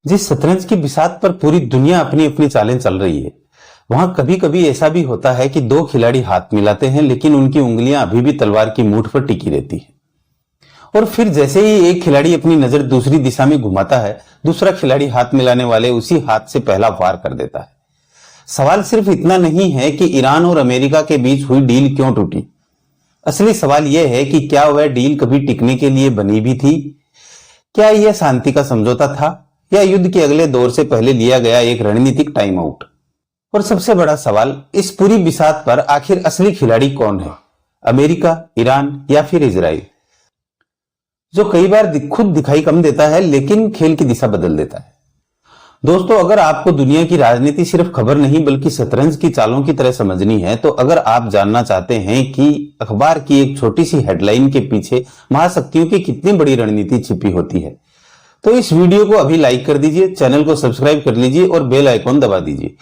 जिस शतरंज की बिसात पर पूरी दुनिया अपनी अपनी चालें चल रही है, वहां कभी कभी ऐसा भी होता है कि दो खिलाड़ी हाथ मिलाते हैं, लेकिन उनकी उंगलियां अभी भी तलवार की मूठ पर टिकी रहती है। और फिर जैसे ही एक खिलाड़ी अपनी नजर दूसरी दिशा में घुमाता है, दूसरा खिलाड़ी हाथ मिलाने वाले उसी हाथ से पहला वार कर देता है। सवाल सिर्फ इतना नहीं है कि ईरान और अमेरिका के बीच हुई डील क्यों टूटी। असली सवाल यह है कि क्या वह डील कभी टिकने के लिए बनी भी थी? क्या यह शांति का समझौता था या युद्ध के अगले दौर से पहले लिया गया एक रणनीतिक टाइम आउट? और सबसे बड़ा सवाल, इस पूरी बिसात पर आखिर असली खिलाड़ी कौन है? अमेरिका, ईरान या फिर इजराइल, जो कई बार खुद दिखाई कम देता है लेकिन खेल की दिशा बदल देता है। दोस्तों, अगर आपको दुनिया की राजनीति सिर्फ खबर नहीं बल्कि शतरंज की चालों की तरह समझनी है, तो अगर आप जानना चाहते हैं कि अखबार की एक छोटी सी हेडलाइन के पीछे महाशक्तियों की कितनी बड़ी रणनीति छिपी होती है, तो इस वीडियो को अभी लाइक कर दीजिए, चैनल को सब्सक्राइब कर लीजिए और बेल आइकॉन दबा दीजिए,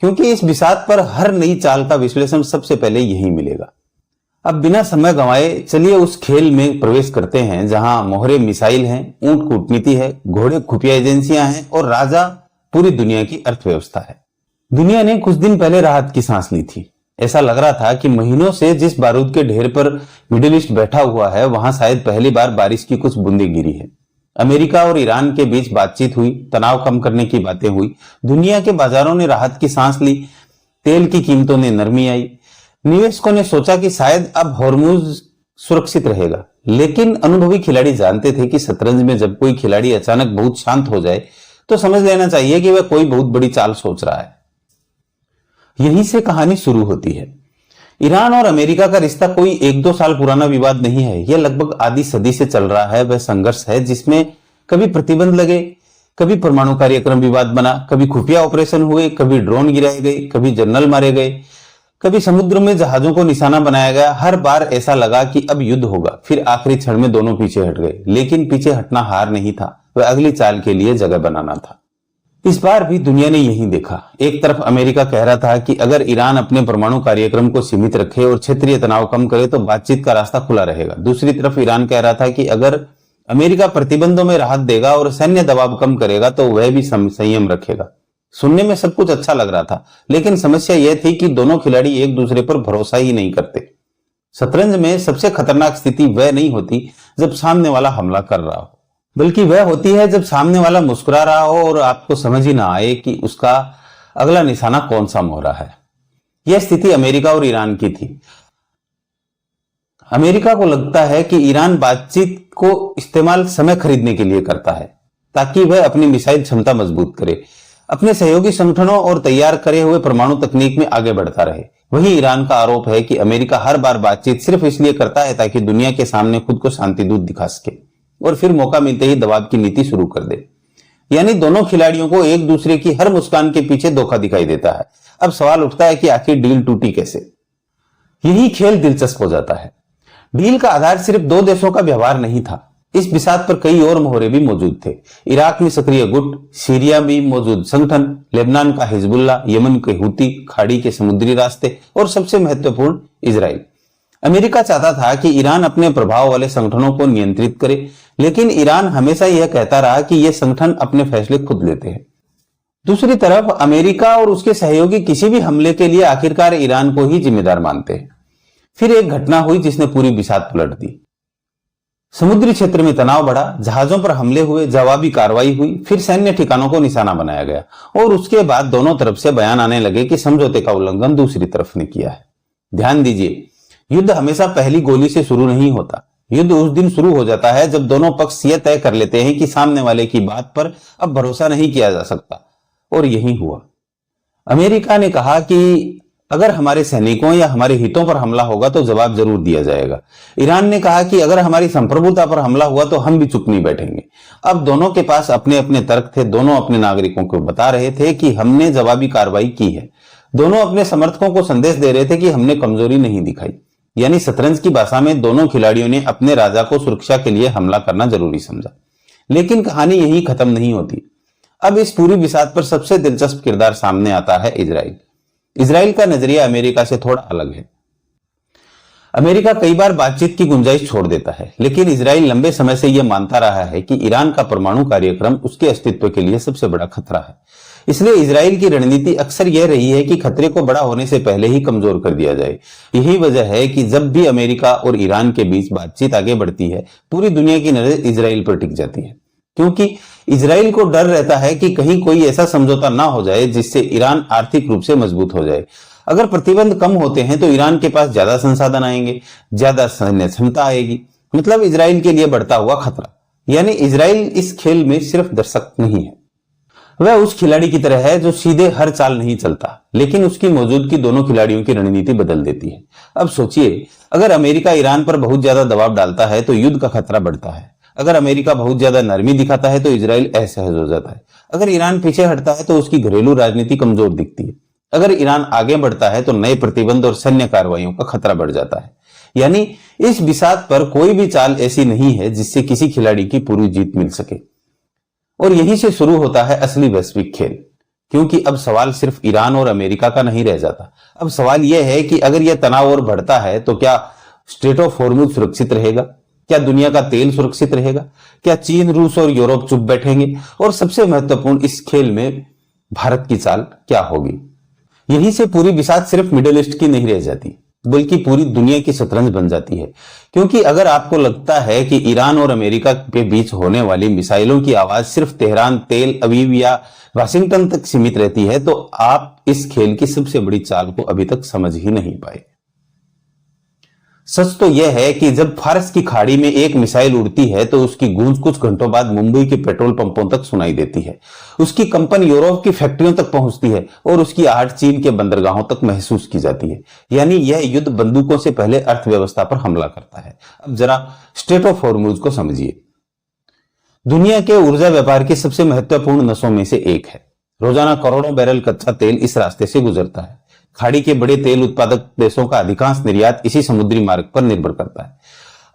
क्योंकि इस बिसात पर हर नई चाल का विश्लेषण सबसे पहले यही मिलेगा। अब बिना समय गंवाए चलिए उस खेल में प्रवेश करते हैं जहां मोहरे मिसाइल हैं, ऊंट कूटनीति है, घोड़े खुफिया एजेंसियां हैं और राजा पूरी दुनिया की अर्थव्यवस्था है। दुनिया ने कुछ दिन पहले राहत की सांस ली थी। ऐसा लग रहा था कि महीनों से जिस बारूद के ढेर पर मिडिल ईस्ट बैठा हुआ है, वहां शायद पहली बार बारिश की कुछ बूंदें गिरी है। अमेरिका और ईरान के बीच बातचीत हुई, तनाव कम करने की बातें हुई, दुनिया के बाजारों ने राहत की सांस ली, तेल की कीमतों में नरमी आई। निवेशकों ने सोचा कि शायद अब हॉर्मुज सुरक्षित रहेगा, लेकिन अनुभवी खिलाड़ी जानते थे कि शतरंज में जब कोई खिलाड़ी अचानक बहुत शांत हो जाए तो समझ लेना चाहिए कि वह कोई बहुत बड़ी चाल सोच रहा है। यहीं से कहानी शुरू होती है। ईरान और अमेरिका का रिश्ता कोई एक दो साल पुराना विवाद नहीं है, यह लगभग आधी सदी से चल रहा है। वह संघर्ष है जिसमें कभी प्रतिबंध लगे, कभी परमाणु कार्यक्रम विवाद बना, कभी खुफिया ऑपरेशन हुए, कभी ड्रोन गिराए गए, कभी जनरल मारे गए, कभी समुद्र में जहाजों को निशाना बनाया गया। हर बार ऐसा लगा कि अब युद्ध होगा, फिर आखिरी क्षण में दोनों पीछे हट गए। लेकिन पीछे हटना हार नहीं था, वह अगली चाल के लिए जगह बनाना था। इस बार भी दुनिया ने यही देखा। एक तरफ अमेरिका कह रहा था कि अगर ईरान अपने परमाणु कार्यक्रम को सीमित रखे और क्षेत्रीय तनाव कम करे तो बातचीत का रास्ता खुला रहेगा। दूसरी तरफ ईरान कह रहा था कि अगर अमेरिका प्रतिबंधों में राहत देगा और सैन्य दबाव कम करेगा तो वह भी संयम रखेगा। सुनने में सब कुछ अच्छा लग रहा था, लेकिन समस्या यह थी कि दोनों खिलाड़ी एक दूसरे पर भरोसा ही नहीं करते। शतरंज में सबसे खतरनाक स्थिति वह नहीं होती जब सामने वाला हमला कर रहा हो, बल्कि वह होती है जब सामने वाला मुस्कुरा रहा हो और आपको समझ ही ना आए कि उसका अगला निशाना कौन सा मोहरा है। यह स्थिति अमेरिका और ईरान की थी। अमेरिका को लगता है कि ईरान बातचीत को इस्तेमाल समय खरीदने के लिए करता है, ताकि वह अपनी मिसाइल क्षमता मजबूत करे, अपने सहयोगी संगठनों और तैयार करे हुए परमाणु तकनीक में आगे बढ़ता रहे। वही ईरान का आरोप है कि अमेरिका हर बार बातचीत सिर्फ इसलिए करता है ताकि दुनिया के सामने खुद को शांतिदूत दिखा सके और फिर मौका मिलते ही दबाव की नीति शुरू कर दे। यानी दोनों खिलाड़ियों को एक दूसरे की हर मुस्कान के पीछे धोखा दिखाई देता है। अब सवाल उठता है कि आखिर डील टूटी कैसे? यही खेल दिलचस्प हो जाता है। डील का आधार सिर्फ दो देशों का व्यवहार नहीं था। इस बिसात पर कई और मोहरे भी मौजूद थे। इराक में सक्रिय गुट, सीरिया में मौजूद संगठन, लेबनान का हिजबुल्ला, यमन के हूती, खाड़ी के समुद्री रास्ते और सबसे महत्वपूर्ण इजराइल। अमेरिका चाहता था कि ईरान अपने प्रभाव वाले संगठनों को नियंत्रित करे, लेकिन ईरान हमेशा यह कहता रहा कि ये संगठन अपने फैसले खुद लेते हैं। दूसरी तरफ अमेरिका और उसके सहयोगी किसी भी हमले के लिए आखिरकार ईरान को ही जिम्मेदार मानते हैं। फिर एक घटना हुई जिसने पूरी बिसात पलट दी। समुद्री क्षेत्र में तनाव बढ़ा, जहाजों पर हमले हुए, जवाबी कार्रवाई हुई, फिर सैन्य ठिकानों को निशाना बनाया गया और उसके बाद दोनों तरफ से बयान आने लगे कि समझौते का उल्लंघन दूसरी तरफ ने किया है। ध्यान दीजिए, युद्ध हमेशा पहली गोली से शुरू नहीं होता। युद्ध उस दिन शुरू हो जाता है जब दोनों पक्ष यह तय कर लेते हैं कि सामने वाले की बात पर अब भरोसा नहीं किया जा सकता, और यही हुआ। अमेरिका ने कहा कि अगर हमारे सैनिकों या हमारे हितों पर हमला होगा तो जवाब जरूर दिया जाएगा। ईरान ने कहा कि अगर हमारी संप्रभुता पर हमला हुआ तो हम भी चुप नहीं बैठेंगे। अब दोनों के पास अपने अपने तर्क थे। दोनों अपने नागरिकों को बता रहे थे कि हमने जवाबी कार्रवाई की है। दोनों अपने समर्थकों को संदेश दे रहे थे कि हमने कमजोरी नहीं दिखाई। यानी शतरंज की भाषा में दोनों खिलाड़ियों ने अपने राजा को सुरक्षा के लिए हमला करना जरूरी समझा। लेकिन कहानी यही खत्म नहीं होती। अब इस पूरी बिसात पर सबसे दिलचस्प किरदार सामने आता है इजराइल। इजराइल का नजरिया अमेरिका से थोड़ा अलग है। अमेरिका कई बार बातचीत की गुंजाइश छोड़ देता है, लेकिन इजराइल लंबे समय से यह मानता रहा है कि ईरान का परमाणु कार्यक्रम उसके अस्तित्व के लिए सबसे बड़ा खतरा है। इसलिए इजराइल की रणनीति अक्सर यह रही है कि खतरे को बड़ा होने से पहले ही कमजोर कर दिया जाए। यही वजह है कि जब भी अमेरिका और ईरान के बीच बातचीत आगे बढ़ती है, पूरी दुनिया की नजर इजराइल पर टिक जाती है, क्योंकि इजराइल को डर रहता है कि कहीं कोई ऐसा समझौता ना हो जाए जिससे ईरान आर्थिक रूप से मजबूत हो जाए। अगर प्रतिबंध कम होते हैं तो ईरान के पास ज्यादा संसाधन आएंगे, ज्यादा सैन्य क्षमता आएगी, मतलब इजराइल के लिए बढ़ता हुआ खतरा। यानी इजराइल इस खेल में सिर्फ दर्शक नहीं है, वह उस खिलाड़ी की तरह है जो सीधे हर चाल नहीं चलता, लेकिन उसकी मौजूदगी दोनों खिलाड़ियों की रणनीति बदल देती है। अब सोचिए, अगर अमेरिका ईरान पर बहुत ज्यादा दबाव डालता है तो युद्ध का खतरा बढ़ता है। अगर अमेरिका बहुत ज्यादा नरमी दिखाता है तो इजराइल असहज हो जाता है। अगर ईरान पीछे हटता है तो उसकी घरेलू राजनीति कमजोर दिखती है। अगर ईरान आगे बढ़ता है तो नए प्रतिबंध और सैन्य कार्रवाइयों का खतरा बढ़ जाता है। यानी इस बिसात पर कोई भी चाल ऐसी नहीं है जिससे किसी खिलाड़ी की पूरी जीत मिल सके। और यहीं से शुरू होता है असली वैश्विक खेल, क्योंकि अब सवाल सिर्फ ईरान और अमेरिका का नहीं रह जाता। अब सवाल यह है कि अगर यह तनाव और बढ़ता है तो क्या स्ट्रेट ऑफ हॉर्मुज सुरक्षित रहेगा? क्या दुनिया का तेल सुरक्षित रहेगा? क्या चीन, रूस और यूरोप चुप बैठेंगे? और सबसे महत्वपूर्ण, इस खेल में भारत की चाल क्या होगी? यहीं से पूरी बिसात सिर्फ मिडिल ईस्ट की नहीं रह जाती, बल्कि पूरी दुनिया की शतरंज बन जाती है। क्योंकि अगर आपको लगता है कि ईरान और अमेरिका के बीच होने वाली मिसाइलों की आवाज सिर्फ तेहरान, तेल अवीव या वाशिंगटन तक सीमित रहती है, तो आप इस खेल की सबसे बड़ी चाल को अभी तक समझ ही नहीं पाए। सच तो यह है कि जब फारस की खाड़ी में एक मिसाइल उड़ती है तो उसकी गूंज कुछ घंटों बाद मुंबई के पेट्रोल पंपों तक सुनाई देती है, उसकी कंपन यूरोप की फैक्ट्रियों तक पहुंचती है और उसकी आहट चीन के बंदरगाहों तक महसूस की जाती है। यानी यह युद्ध बंदूकों से पहले अर्थव्यवस्था पर हमला करता है। अब जरा स्ट्रेट ऑफ हॉर्मुज को समझिए। दुनिया के ऊर्जा व्यापार की सबसे महत्वपूर्ण नसों में से एक है। रोजाना करोड़ों बैरल कच्चा तेल इस रास्ते से गुजरता है। खाड़ी के बड़े तेल उत्पादक देशों का अधिकांश निर्यात इसी समुद्री मार्ग पर निर्भर करता है।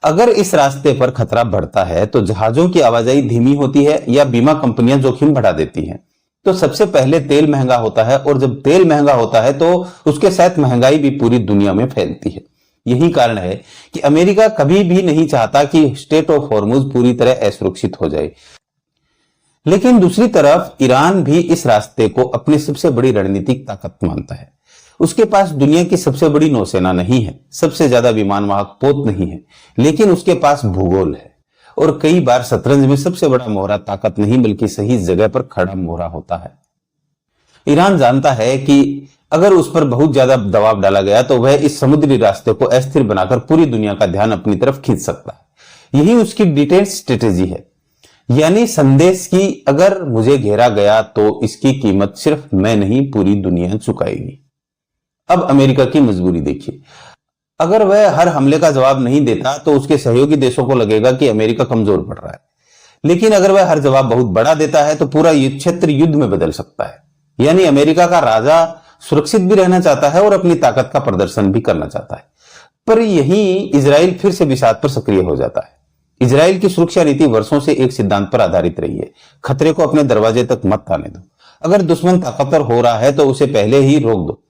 अगर इस रास्ते पर खतरा बढ़ता है तो जहाजों की आवाजाही धीमी होती है या बीमा कंपनियां जोखिम बढ़ा देती हैं। तो सबसे पहले तेल महंगा होता है, और जब तेल महंगा होता है तो उसके साथ महंगाई भी पूरी दुनिया में फैलती है। यही कारण है कि अमेरिका कभी भी नहीं चाहता कि स्ट्रेट ऑफ हॉर्मुज पूरी तरह असुरक्षित हो जाए। लेकिन दूसरी तरफ ईरान भी इस रास्ते को अपनी सबसे बड़ी रणनीतिक ताकत मानता है। उसके पास दुनिया की सबसे बड़ी नौसेना नहीं है, सबसे ज्यादा विमान वाहक पोत नहीं है, लेकिन उसके पास भूगोल है। और कई बार शतरंज में सबसे बड़ा मोहरा ताकत नहीं बल्कि सही जगह पर खड़ा मोहरा होता है। ईरान जानता है कि अगर उस पर बहुत ज्यादा दबाव डाला गया तो वह इस समुद्री रास्ते को अस्थिर बनाकर पूरी दुनिया का ध्यान अपनी तरफ खींच सकता है। यही उसकी डिटेल्ड स्ट्रेटेजी है। यानी संदेश की, अगर मुझे घेरा गया तो इसकी कीमत सिर्फ मैं नहीं पूरी दुनिया चुकाएगी। अब अमेरिका की मजबूरी देखिए। अगर वह हर हमले का जवाब नहीं देता तो उसके सहयोगी देशों को लगेगा कि अमेरिका कमजोर पड़ रहा है। लेकिन अगर वह हर जवाब बहुत बड़ा देता है तो पूरा क्षेत्र युद्ध में बदल सकता है। यानी अमेरिका का राजा सुरक्षित भी रहना चाहता है और अपनी ताकत का प्रदर्शन भी करना चाहता है। पर यहीं इजराइल फिर से बिसात पर सक्रिय हो जाता है। इजराइल की सुरक्षा नीति वर्षों से एक सिद्धांत पर आधारित रही है: खतरे को अपने दरवाजे तक मत आने दो। अगर दुश्मन ताकतवर हो रहा है तो उसे पहले ही रोक दो।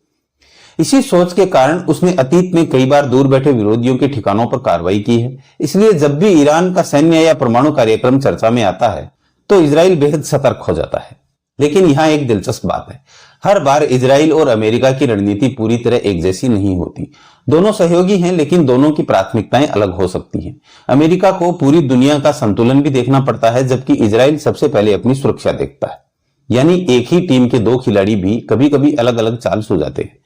इसी सोच के कारण उसने अतीत में कई बार दूर बैठे विरोधियों के ठिकानों पर कार्रवाई की है। इसलिए जब भी ईरान का सैन्य या परमाणु कार्यक्रम चर्चा में आता है तो इजराइल बेहद सतर्क हो जाता है। लेकिन यहां एक दिलचस्प बात है, हर बार इजराइल और अमेरिका की रणनीति पूरी तरह एक जैसी नहीं होती। दोनों सहयोगी हैं, लेकिन दोनों की प्राथमिकताएं अलग हो सकती हैं। अमेरिका को पूरी दुनिया का संतुलन भी देखना पड़ता है, जबकि इजराइल सबसे पहले अपनी सुरक्षा देखता है। यानी एक ही टीम के दो खिलाड़ी भी कभी कभी अलग अलग चाल सुझाते हैं।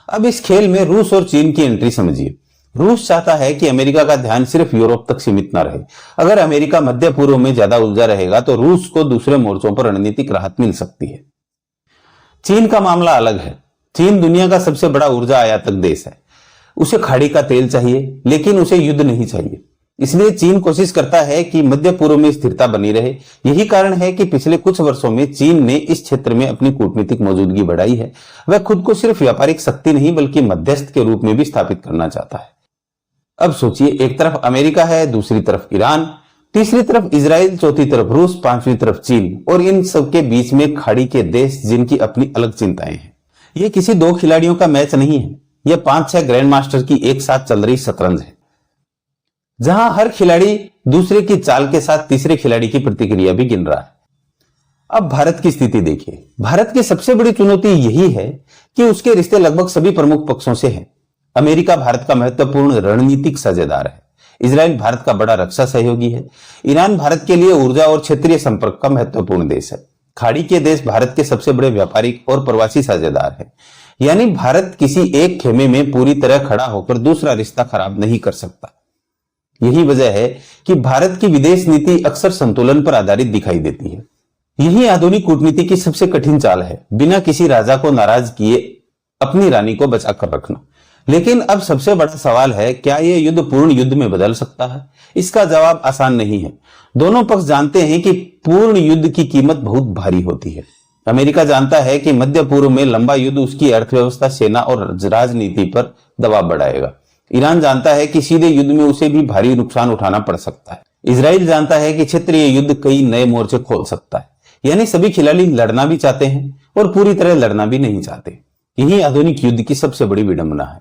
अब इस खेल में रूस और चीन की एंट्री समझिए। रूस चाहता है कि अमेरिका का ध्यान सिर्फ यूरोप तक सीमित न रहे। अगर अमेरिका मध्य पूर्व में ज्यादा उलझा रहेगा तो रूस को दूसरे मोर्चों पर रणनीतिक राहत मिल सकती है। चीन का मामला अलग है। चीन दुनिया का सबसे बड़ा ऊर्जा आयातक देश है। उसे खाड़ी का तेल चाहिए, लेकिन उसे युद्ध नहीं चाहिए। इसलिए चीन कोशिश करता है कि मध्य पूर्व में स्थिरता बनी रहे। यही कारण है कि पिछले कुछ वर्षों में चीन ने इस क्षेत्र में अपनी कूटनीतिक मौजूदगी बढ़ाई है। वह खुद को सिर्फ व्यापारिक शक्ति नहीं बल्कि मध्यस्थ के रूप में भी स्थापित करना चाहता है। अब सोचिए, एक तरफ अमेरिका है, दूसरी तरफ ईरान, तीसरी तरफ इजराइल, चौथी तरफ रूस, पांचवी तरफ चीन, और इन सबके बीच में खाड़ी के देश जिनकी अपनी अलग चिंताएं हैं। ये किसी दो खिलाड़ियों का मैच नहीं है, यह 5-6 ग्रैंड मास्टर की एक साथ चल रही शतरंज है, जहां हर खिलाड़ी दूसरे की चाल के साथ तीसरे खिलाड़ी की प्रतिक्रिया भी गिन रहा है। अब भारत की स्थिति देखिए। भारत की सबसे बड़ी चुनौती यही है कि उसके रिश्ते लगभग सभी प्रमुख पक्षों से हैं। अमेरिका भारत का महत्वपूर्ण रणनीतिक साझेदार है। इजराइल भारत का बड़ा रक्षा सहयोगी है। ईरान भारत के लिए ऊर्जा और क्षेत्रीय संपर्क का महत्वपूर्ण देश है। खाड़ी के देश भारत के सबसे बड़े व्यापारिक और प्रवासी साझेदार हैं। यानी भारत किसी एक खेमे में पूरी तरह खड़ा होकर दूसरा रिश्ता खराब नहीं कर सकता। यही वजह है कि भारत की विदेश नीति अक्सर संतुलन पर आधारित दिखाई देती है। यही आधुनिक कूटनीति की सबसे कठिन चाल है, बिना किसी राजा को नाराज किए अपनी रानी को बचाकर रखना। लेकिन अब सबसे बड़ा सवाल है, क्या यह युद्ध पूर्ण युद्ध में बदल सकता है? इसका जवाब आसान नहीं है। दोनों पक्ष जानते हैं कि पूर्ण युद्ध की कीमत बहुत भारी होती है। अमेरिका जानता है कि मध्य पूर्व में लंबा युद्ध उसकी अर्थव्यवस्था, सेना और राजनीति पर दबाव बढ़ाएगा। ईरान जानता है कि सीधे युद्ध में उसे भी भारी नुकसान उठाना पड़ सकता है। इजराइल जानता है कि क्षेत्रीय युद्ध कई नए मोर्चे खोल सकता है। यानी सभी खिलाड़ी लड़ना भी चाहते हैं और पूरी तरह लड़ना भी नहीं चाहते। यही आधुनिक युद्ध की सबसे बड़ी विडंबना है।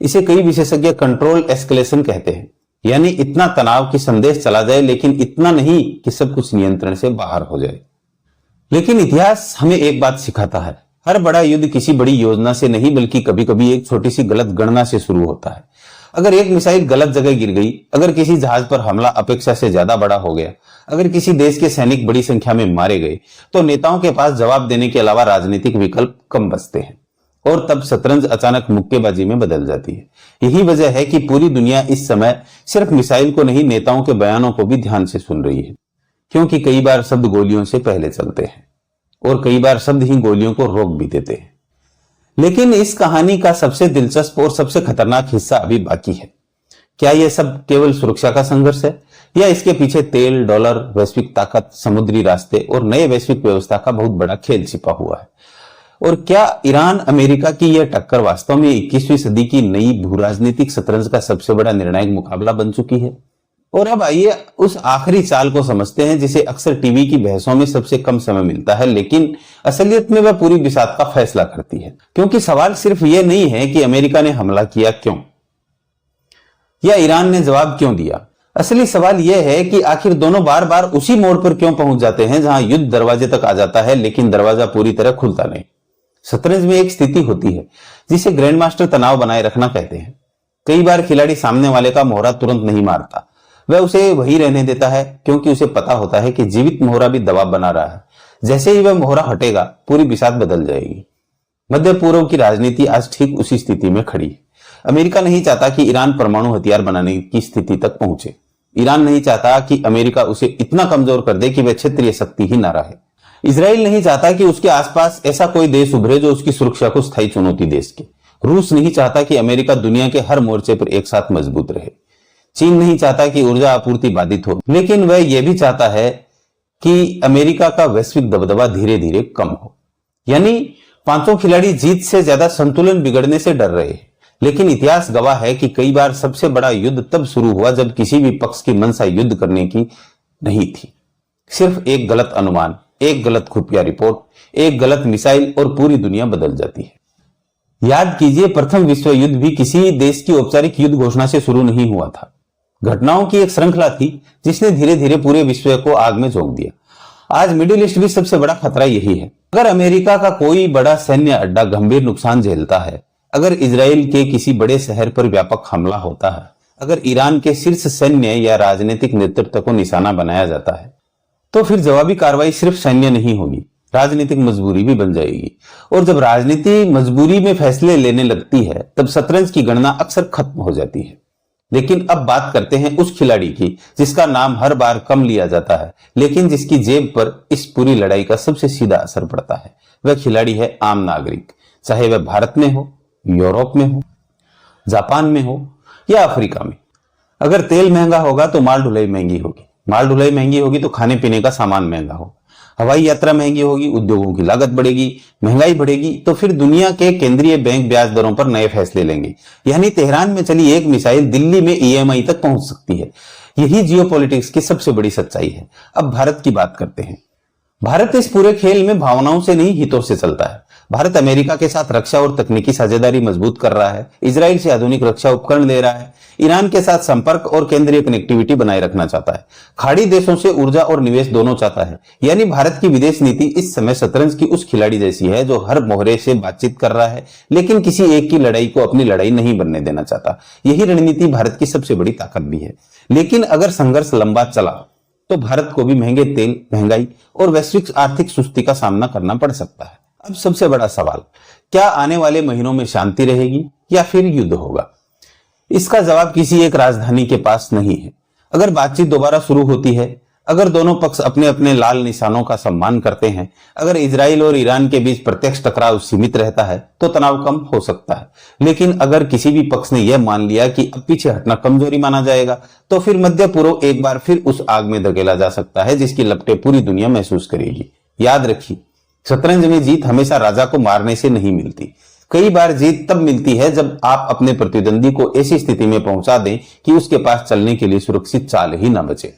इसे कई विशेषज्ञ कंट्रोल एस्केलेशन कहते हैं। यानी इतना तनाव कि संदेश चला जाए, लेकिन इतना नहीं कि सब कुछ नियंत्रण से बाहर हो जाए। लेकिन इतिहास हमें एक बात सिखाता है, हर बड़ा युद्ध किसी बड़ी योजना से नहीं बल्कि कभी कभी एक छोटी सी गलत गणना से शुरू होता है। अगर एक मिसाइल गलत जगह गिर गई, अगर किसी जहाज पर हमला अपेक्षा से ज्यादा बड़ा हो गया, अगर किसी देश के सैनिक बड़ी संख्या में मारे गए, तो नेताओं के पास जवाब देने के अलावा राजनीतिक विकल्प कम बचते हैं और तब शतरंज अचानक मुक्केबाजी में बदल जाती है। यही वजह है कि पूरी दुनिया इस समय सिर्फ मिसाइल को नहीं, नेताओं के बयानों को भी ध्यान से सुन रही है, क्योंकि कई बार शब्द गोलियों से पहले चलते हैं और कई बार शब्द ही गोलियों को रोक भी देते हैं। लेकिन इस कहानी का सबसे दिलचस्प और सबसे खतरनाक हिस्सा अभी बाकी है। क्या यह सब केवल सुरक्षा का संघर्ष है, या इसके पीछे तेल, डॉलर, वैश्विक ताकत, समुद्री रास्ते और नए वैश्विक व्यवस्था का बहुत बड़ा खेल छिपा हुआ है? और क्या ईरान अमेरिका की यह टक्कर वास्तव में 21वीं सदी की नई भूराजनीतिक शतरंज का सबसे बड़ा निर्णायक मुकाबला बन चुकी है? और अब आइए उस आखिरी चाल को समझते हैं जिसे अक्सर टीवी की बहसों में सबसे कम समय मिलता है, लेकिन असलियत में वह पूरी बिसात का फैसला करती है। क्योंकि सवाल सिर्फ यह नहीं है कि अमेरिका ने हमला किया क्यों, या ईरान ने जवाब क्यों दिया। असली सवाल यह है कि आखिर दोनों बार बार उसी मोड़ पर क्यों पहुंच जाते हैं जहां युद्ध दरवाजे तक आ जाता है, लेकिन दरवाजा पूरी तरह खुलता नहीं। शतरंज में एक स्थिति होती है जिसे ग्रैंड मास्टर तनाव बनाए रखना कहते हैं। कई बार खिलाड़ी सामने वाले का मोहरा तुरंत नहीं मारता, वह उसे वही रहने देता है, क्योंकि उसे पता होता है कि जीवित मोहरा भी दबाव बना रहा है। जैसे ही वह मोहरा हटेगा, पूरी बिसात बदल जाएगी। मध्य पूर्व की राजनीति आज ठीक उसी स्थिति में खड़ी है। अमेरिका नहीं चाहता कि ईरान परमाणु हथियार बनाने की स्थिति तक पहुंचे। ईरान नहीं चाहता कि अमेरिका उसे इतना कमजोर कर दे कि वह क्षेत्रीय शक्ति ही न रहे। इजराइल नहीं चाहता कि उसके आसपास ऐसा कोई देश उभरे जो उसकी सुरक्षा को स्थायी चुनौती दे सके। रूस नहीं चाहता कि अमेरिका दुनिया के हर मोर्चे पर एक साथ मजबूत रहे। चीन नहीं चाहता कि ऊर्जा आपूर्ति बाधित हो, लेकिन वह यह भी चाहता है कि अमेरिका का वैश्विक दबदबा धीरे धीरे कम हो। यानी पांचों खिलाड़ी जीत से ज्यादा संतुलन बिगड़ने से डर रहे हैं। लेकिन इतिहास गवाह है कि कई बार सबसे बड़ा युद्ध तब शुरू हुआ जब किसी भी पक्ष की मंशा युद्ध करने की नहीं थी। सिर्फ एक गलत अनुमान, एक गलत खुफिया रिपोर्ट, एक गलत मिसाइल और पूरी दुनिया बदल जाती है। याद कीजिए, प्रथम विश्व युद्ध भी किसी देश की औपचारिक युद्ध घोषणा से शुरू नहीं हुआ था। घटनाओं की एक श्रृंखला थी जिसने धीरे धीरे पूरे विश्व को आग में झोंक दिया। आज मिडिल ईस्ट भी सबसे बड़ा खतरा यही है। अगर अमेरिका का कोई बड़ा सैन्य अड्डा गंभीर नुकसान झेलता है, अगर इजराइल के किसी बड़े शहर पर व्यापक हमला होता है, अगर ईरान के शीर्ष सैन्य या राजनीतिक नेतृत्व को निशाना बनाया जाता है, तो फिर जवाबी कार्रवाई सिर्फ सैन्य नहीं होगी, राजनीतिक मजबूरी भी बन जाएगी। और जब राजनीति मजबूरी में फैसले लेने लगती है, तब शतरंज की गणना अक्सर खत्म हो जाती है। लेकिन अब बात करते हैं उस खिलाड़ी की जिसका नाम हर बार कम लिया जाता है, लेकिन जिसकी जेब पर इस पूरी लड़ाई का सबसे सीधा असर पड़ता है। वह खिलाड़ी है आम नागरिक, चाहे वह भारत में हो, यूरोप में हो, जापान में हो या अफ्रीका में। अगर तेल महंगा होगा तो माल ढुलाई महंगी होगी, माल ढुलाई महंगी होगी तो खाने पीने का सामान महंगा हो, हवाई यात्रा महंगी होगी, उद्योगों की लागत बढ़ेगी, महंगाई बढ़ेगी, तो फिर दुनिया के केंद्रीय बैंक ब्याज दरों पर नए फैसले लेंगे। यानी तेहरान में चली एक मिसाइल दिल्ली में ईएमआई तक पहुंच सकती है। यही जियोपॉलिटिक्स की सबसे बड़ी सच्चाई है। अब भारत की बात करते हैं। भारत इस पूरे खेल में भावनाओं से नहीं, हितों से चलता है। भारत अमेरिका के साथ रक्षा और तकनीकी साझेदारी मजबूत कर रहा है, इजराइल से आधुनिक रक्षा उपकरण ले रहा है, ईरान के साथ संपर्क और केंद्रीय कनेक्टिविटी बनाए रखना चाहता है, खाड़ी देशों से ऊर्जा और निवेश दोनों चाहता है। यानी भारत की विदेश नीति इस समय शतरंज की उस खिलाड़ी जैसी है जो हर मोहरे से बातचीत कर रहा है, लेकिन किसी एक की लड़ाई को अपनी लड़ाई नहीं बनने देना चाहता। यही रणनीति भारत की सबसे बड़ी ताकत भी है। लेकिन अगर संघर्ष लंबा चला तो भारत को भी महंगे तेल, महंगाई और वैश्विक आर्थिक सुस्ती का सामना करना पड़ सकता है। अब सबसे बड़ा सवाल, क्या आने वाले महीनों में शांति रहेगी या फिर युद्ध होगा? इसका जवाब किसी एक राजधानी के पास नहीं है। अगर बातचीत दोबारा शुरू होती है, अगर दोनों पक्ष अपने अपने लाल निशानों का सम्मान करते हैं, अगर इजराइल और ईरान के बीच प्रत्यक्ष टकराव सीमित रहता है तो तनाव कम हो सकता है। लेकिन अगर किसी भी पक्ष ने यह मान लिया कि अब पीछे हटना कमजोरी माना जाएगा तो फिर मध्य पूर्व एक बार फिर उस आग में धकेला जा सकता है जिसकी लपटें पूरी दुनिया महसूस करेगी। याद रखिए, शतरंज में जीत हमेशा राजा को मारने से नहीं मिलती। कई बार जीत तब मिलती है जब आप अपने प्रतिद्वंदी को ऐसी स्थिति में पहुंचा दें कि उसके पास चलने के लिए सुरक्षित चाल ही न बचे।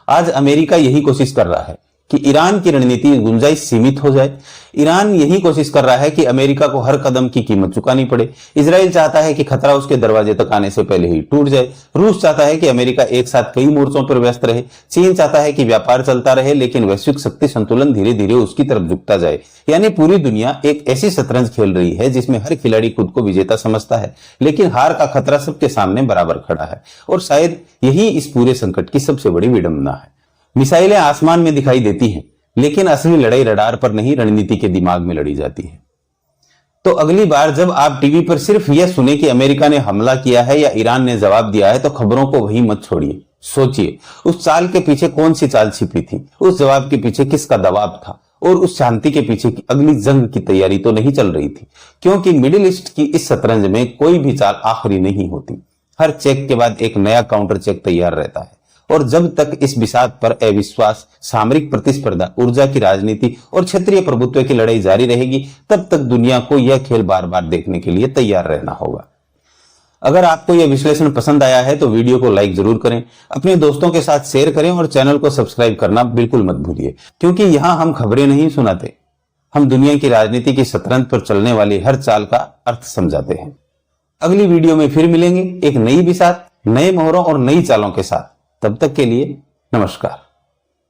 आज अमेरिका यही कोशिश कर रहा है कि ईरान की रणनीति गुंजाइश सीमित हो जाए। ईरान यही कोशिश कर रहा है कि अमेरिका को हर कदम की कीमत चुकानी पड़े। इजराइल चाहता है कि खतरा उसके दरवाजे तक आने से पहले ही टूट जाए। रूस चाहता है कि अमेरिका एक साथ कई मोर्चों पर व्यस्त रहे। चीन चाहता है कि व्यापार चलता रहे लेकिन वैश्विक शक्ति संतुलन धीरे धीरे उसकी तरफ झुकता जाए। यानी पूरी दुनिया एक ऐसी शतरंज खेल रही है जिसमें हर खिलाड़ी खुद को विजेता समझता है, लेकिन हार का खतरा सबके सामने बराबर खड़ा है। और शायद यही इस पूरे संकट की सबसे बड़ी विडंबना है। मिसाइलें आसमान में दिखाई देती हैं, लेकिन असली लड़ाई रडार पर नहीं, रणनीति के दिमाग में लड़ी जाती है। तो अगली बार जब आप टीवी पर सिर्फ यह सुने कि अमेरिका ने हमला किया है या ईरान ने जवाब दिया है, तो खबरों को वहीं मत छोड़िए। सोचिए, उस चाल के पीछे कौन सी चाल छिपी थी, उस जवाब के पीछे किसका दबाव था, और उस शांति के पीछे की अगली जंग की तैयारी तो नहीं चल रही थी। क्योंकि मिडिल ईस्ट की इस शतरंज में कोई भी चाल आखिरी नहीं होती। हर चेक के बाद एक नया काउंटर चेक तैयार रहता है। और जब तक इस बिसात पर अविश्वास, सामरिक प्रतिस्पर्धा, ऊर्जा की राजनीति और क्षेत्रीय प्रभुत्व की लड़ाई जारी रहेगी, तब तक दुनिया को यह खेल बार बार देखने के लिए तैयार रहना होगा। अगर आपको यह विश्लेषण पसंद आया है तो वीडियो को लाइक जरूर करें, अपने दोस्तों के साथ शेयर करें और चैनल को सब्सक्राइब करना बिल्कुल मत भूलिए। क्योंकि यहां हम खबरें नहीं सुनाते, हम दुनिया की राजनीति की शतरंज पर चलने वाली हर चाल का अर्थ समझाते हैं। अगली वीडियो में फिर मिलेंगे एक नई बिसात, नए मोहरों और नई चालों के साथ। तब तक के लिए नमस्कार।